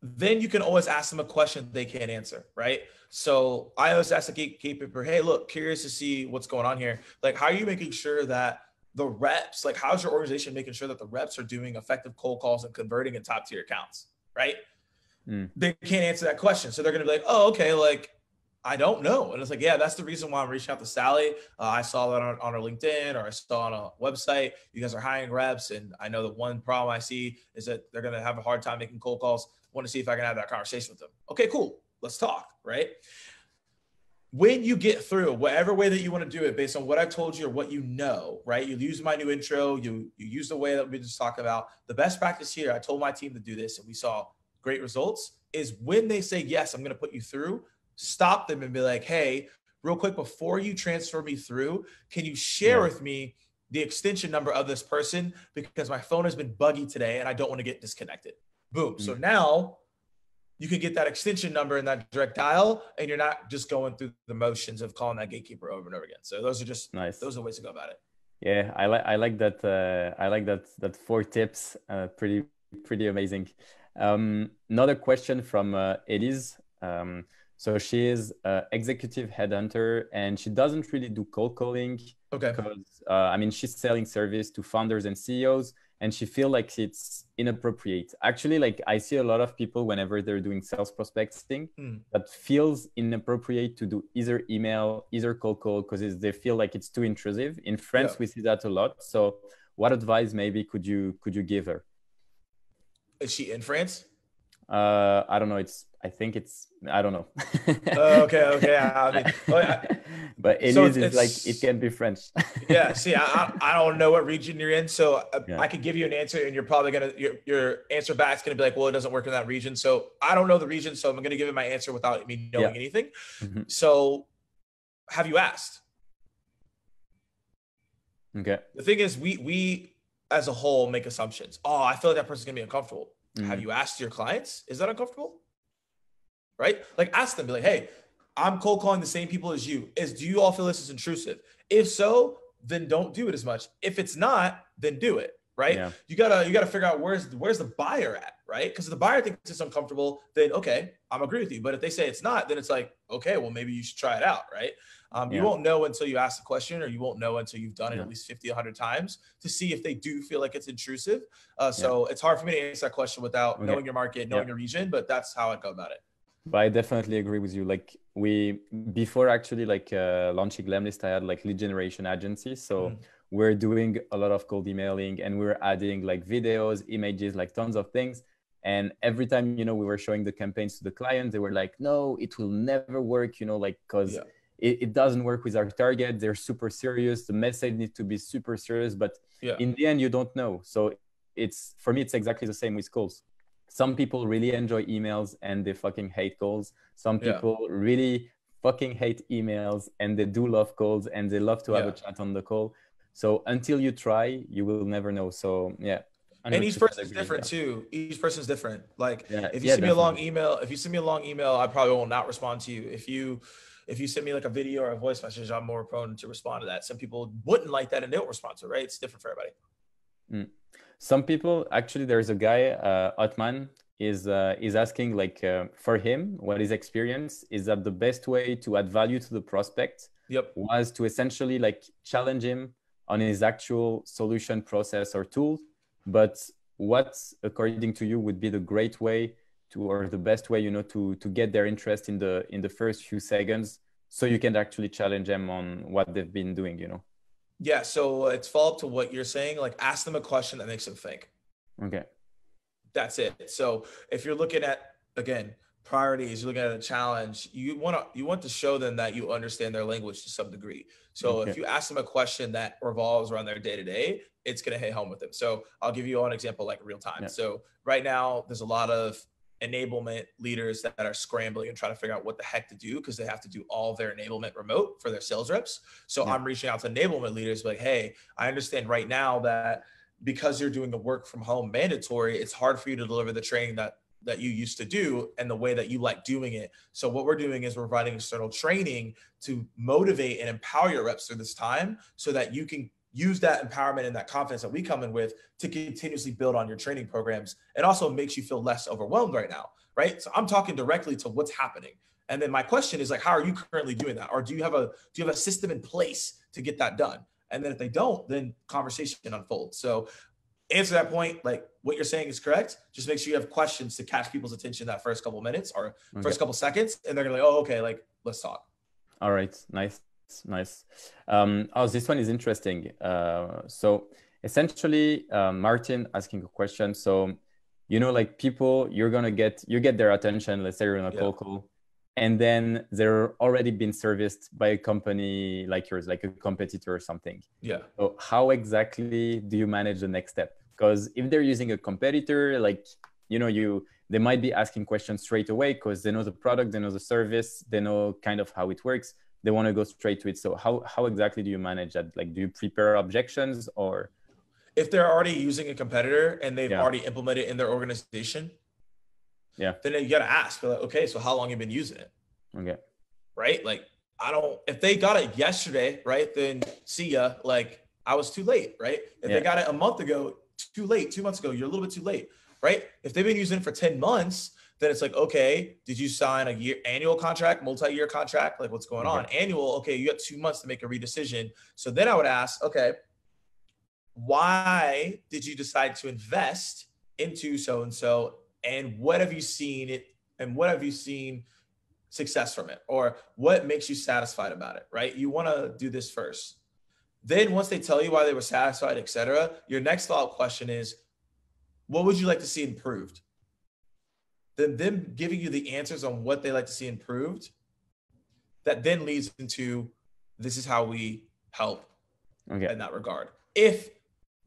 then you can always ask them a question they can't answer, right? So I always ask the gatekeeper, hey, look, curious to see what's going on here. Like, how are you making sure that the reps, like how's your organization making sure that the reps are doing effective cold calls and converting in top tier accounts, right? They can't answer that question. So they're going to be like, oh, okay, like, I don't know. And it's like, yeah, that's the reason why I'm reaching out to Sally. I saw that on her LinkedIn, or I saw on a website, you guys are hiring reps. And I know the one problem I see is that they're going to have a hard time making cold calls. Want to see if I can have that conversation with them. Okay, cool. Let's talk, right? When you get through whatever way that you want to do it based on what I've told you or what you know, right? You use my new intro, you use the way that we just talked about. The best practice here, I told my team to do this and we saw great results, is when they say, yes, I'm going to put you through, stop them and be like, hey, real quick, before you transfer me through, can you share with me the extension number of this person? Because my phone has been buggy today and I don't want to get disconnected. Boom. So now you can get that extension number in that direct dial and you're not just going through the motions of calling that gatekeeper over and over again. So those are just nice. Those are ways to go about it. Yeah, I like that. I like that 4 tips. Pretty amazing. Another question from Elise. So she is an executive headhunter and she doesn't really do cold calling. Okay. Because I mean, she's selling service to founders and CEOs. and she feel like it's inappropriate. Actually, like I see a lot of people whenever they're doing sales prospecting that feels inappropriate to do either email, either cold call, because they feel like it's too intrusive. In France, we see that a lot. So what advice maybe could you give her? Is she in France? I don't know. I don't know. Okay. I mean, but Elise is like, it can be French. Yeah. See, I don't know what region you're in, so I could give you an answer, and you're probably your answer back is gonna be like, well, it doesn't work in that region. So I don't know the region, so I'm gonna give you my answer without me knowing anything. So, have you asked? Okay. The thing is, we as a whole make assumptions. Oh, I feel like that person's gonna be uncomfortable. Have you asked your clients? Is that uncomfortable? Right? Like, ask them, be like, hey, I'm cold calling the same people as you. Do you all feel this is intrusive? If so, then don't do it as much. If it's not, then do it. Right? Yeah. You gotta figure out where's the buyer at, right? Because if the buyer thinks it's uncomfortable, then okay, I'm agree with you. But if they say it's not, then it's like, okay, well, maybe you should try it out, right? You won't know until you ask the question, or you won't know until you've done it at least 50, 100 times to see if they do feel like it's intrusive. So it's hard for me to answer that question without knowing your market, knowing your region, but that's how I'd go about it. But I definitely agree with you. Like before actually launching lemlist, I had like lead generation agency. So we're doing a lot of cold emailing, and we're adding like videos, images, like tons of things. And every time, we were showing the campaigns to the client, they were like, no, it will never work, because it doesn't work with our target. They're super serious. The message needs to be super serious, but in the end, you don't know. So for me, it's exactly the same with calls. Some people really enjoy emails and they fucking hate calls. Some people really fucking hate emails and they do love calls and they love to have a chat on the call. So until you try, you will never know. So and each person is different too. Each person is different. Like if you send me a long email, I probably will not respond to you. If you send me like a video or a voice message, I'm more prone to respond to that. Some people wouldn't like that and they don't respond to it, right? It's different for everybody. Some people, actually, there's a guy, Otman, is asking for him, what his experience is that the best way to add value to the prospect was to essentially challenge him on his actual solution process or tool. But what, according to you, would be the great way or the best way, to get their interest in the first few seconds, so you can actually challenge them on what they've been doing, Yeah, so it's follow up to what you're saying. Like, ask them a question that makes them think. Okay. That's it. So if you're looking at, again, priorities, you're looking at a challenge, you want to show them that you understand their language to some degree. So if you ask them a question that revolves around their day-to-day, it's going to hit home with them. So I'll give you an example, like real time. So right now there's a lot of enablement leaders that are scrambling and trying to figure out what the heck to do, because they have to do all their enablement remote for their sales reps. So I'm reaching out to enablement leaders like, hey, I understand right now that because you're doing the work from home mandatory, it's hard for you to deliver the training that you used to do and the way that you like doing it. So what we're doing is we're providing external training to motivate and empower your reps through this time, so that you can use that empowerment and that confidence that we come in with to continuously build on your training programs, and also makes you feel less overwhelmed right now, right? So I'm talking directly to what's happening. And then my question is like, how are you currently doing that? Or do you have a system in place to get that done? And then if they don't, then conversation unfolds. So answer that point, like what you're saying is correct. Just make sure you have questions to catch people's attention that first couple minutes or first couple seconds. And they're gonna be like, oh, okay, like let's talk. All right, nice. This one is interesting. So essentially, Martin asking a question. So, people, you get their attention, let's say you're in a cold call, and then they're already been serviced by a company like yours, like a competitor or something. Yeah. So how exactly do you manage the next step? Because if they're using a competitor, they might be asking questions straight away because they know the product, they know the service, they know kind of how it works. They want to go straight to it. So how exactly do you manage that? Like, do you prepare objections, or? If they're already using a competitor and they've already implemented it in their organization, then you got to ask, like, okay, so how long have you been using it? Okay. Right? Like, if they got it yesterday, right, then see ya. Like, I was too late, right? If they got it a month ago, too late. 2 months ago, you're a little bit too late, right? If they've been using it for 10 months, then it's like, okay, did you sign annual contract, multi-year contract? Like, what's going on? Annual, okay, you got 2 months to make a redecision. So then I would ask, okay, why did you decide to invest into so-and-so, and what have you seen it, and what have you seen success from it, or what makes you satisfied about it, right? You want to do this first. Then once they tell you why they were satisfied, etc., your next follow-up question is, what would you like to see improved? Then them giving you the answers on what they like to see improved, that then leads into, this is how we help in that regard. If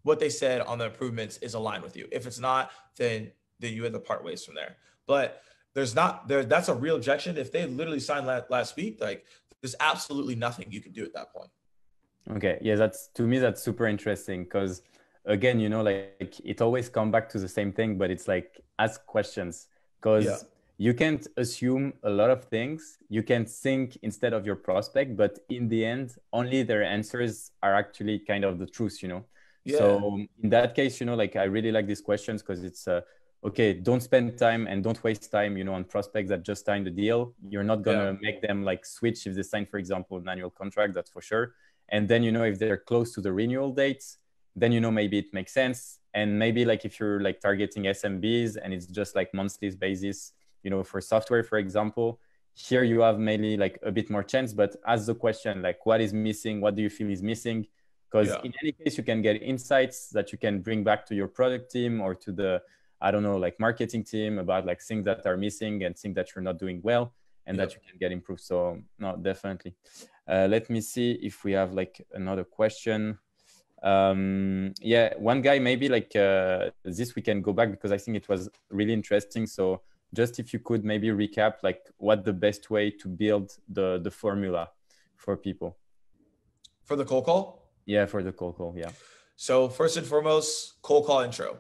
what they said on the improvements is aligned with you. If it's not, then you have to part ways from there. But that's a real objection. If they literally signed last week, like, there's absolutely nothing you can do at that point. Okay. Yeah, to me, that's super interesting, because again, you know, like it always comes back to the same thing, but it's like, ask questions, because you can't assume a lot of things. You can think instead of your prospect, but in the end, only their answers are actually kind of the truth, you know? Yeah. So in that case, you know, like I really like these questions, because it's okay, don't spend time and don't waste time, you know, on prospects that just signed the deal. You're not going to make them like switch if they sign, for example, an annual contract, that's for sure. And then, you know, if they're close to the renewal dates, then, you know, maybe it makes sense. And maybe like if you're like targeting SMBs and it's just like monthly basis, you know, for software, for example, here you have maybe like a bit more chance, but ask the question, like, what is missing? What do you feel is missing? Because in any case, you can get insights that you can bring back to your product team or to the, I don't know, like marketing team about like things that are missing and things that you're not doing well and that you can get improved. So no, definitely. Let me see if we have like another question. Yeah, one guy, maybe like this we can go back because I think it was really interesting. So just if you could maybe recap like what the best way to build the formula for people. For the cold call? Yeah, for the cold call, yeah. So first and foremost, cold call intro,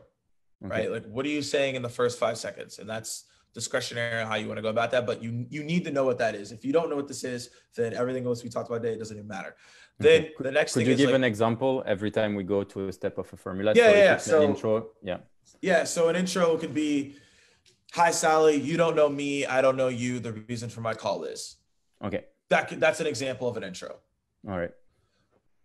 right? Like, what are you saying in the first 5 seconds? And that's discretionary on how you want to go about that, but you need to know what that is. If you don't know what this is, then everything else we talked about today, it doesn't even matter. Then the next thing is, could you give an example every time we go to a step of a formula? So an intro, so an intro could be, hi Sally, you don't know me, I don't know you, the reason for my call is. Okay. That's an example of an intro. All right.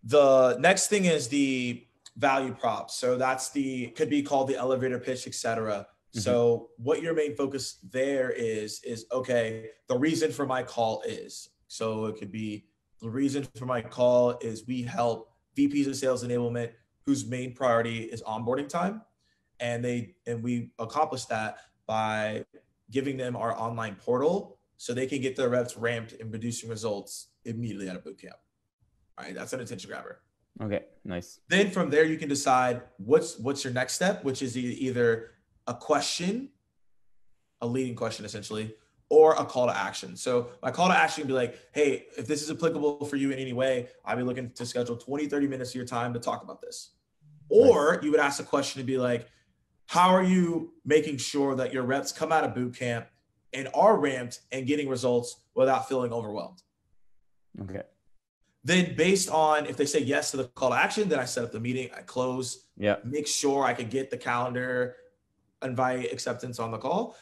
The next thing is the value prop. So that's could be called the elevator pitch, etc. So what your main focus there is okay, the reason for my call is. So it could be, the reason for my call is we help VPs of sales enablement whose main priority is onboarding time. And we accomplish that by giving them our online portal so they can get their reps ramped and producing results immediately out of bootcamp. All right, that's an attention grabber. Okay, nice. Then from there, you can decide what's your next step, which is either a question, a leading question essentially, or a call to action. So my call to action would be like, hey, if this is applicable for you in any way, I'll be looking to schedule 20, 30 minutes of your time to talk about this. Or you would ask a question to be like, how are you making sure that your reps come out of boot camp and are ramped and getting results without feeling overwhelmed? Okay. Then based on if they say yes to the call to action, then I set up the meeting, I close, make sure I could get the calendar, invite acceptance on the call.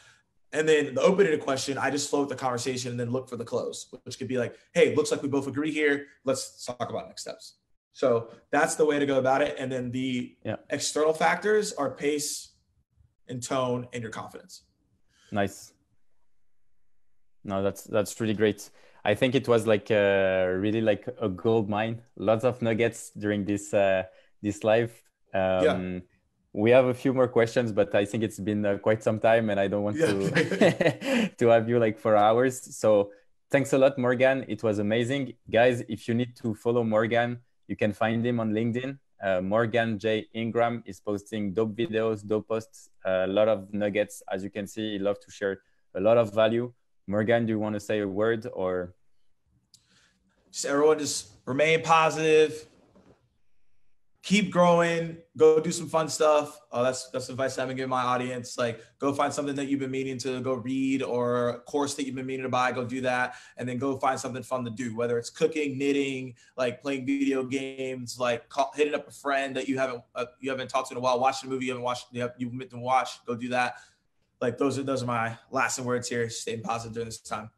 And then the open-ended question, I just float the conversation and then look for the close, which could be like, hey, looks like we both agree here. Let's talk about next steps. So that's the way to go about it. And then the external factors are pace and tone and your confidence. Nice. No, that's really great. I think it was like really like a gold mine. Lots of nuggets during this live. We have a few more questions, but I think it's been quite some time, and I don't want to to have you like for hours. So thanks a lot, Morgan. It was amazing, guys. If you need to follow Morgan, you can find him on LinkedIn. Morgan J. Ingram is posting dope videos, dope posts, a lot of nuggets. As you can see, he loves to share a lot of value. Morgan, do you want to say a word or? Just everyone just remain positive, keep growing, go do some fun stuff. That's advice I'm gonna give my audience. Like, go find something that you've been meaning to go read or a course that you've been meaning to buy, go do that. And then go find something fun to do, whether it's cooking, knitting, like playing video games, like hitting up a friend that you haven't talked to in a while, watching a movie you've meant to watch, go do that. Like those are my lasting words here. Staying positive during this time.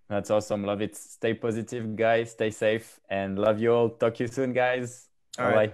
That's awesome. Love it. Stay positive, guys. Stay safe and love you all. Talk to you soon, guys. Bye-bye.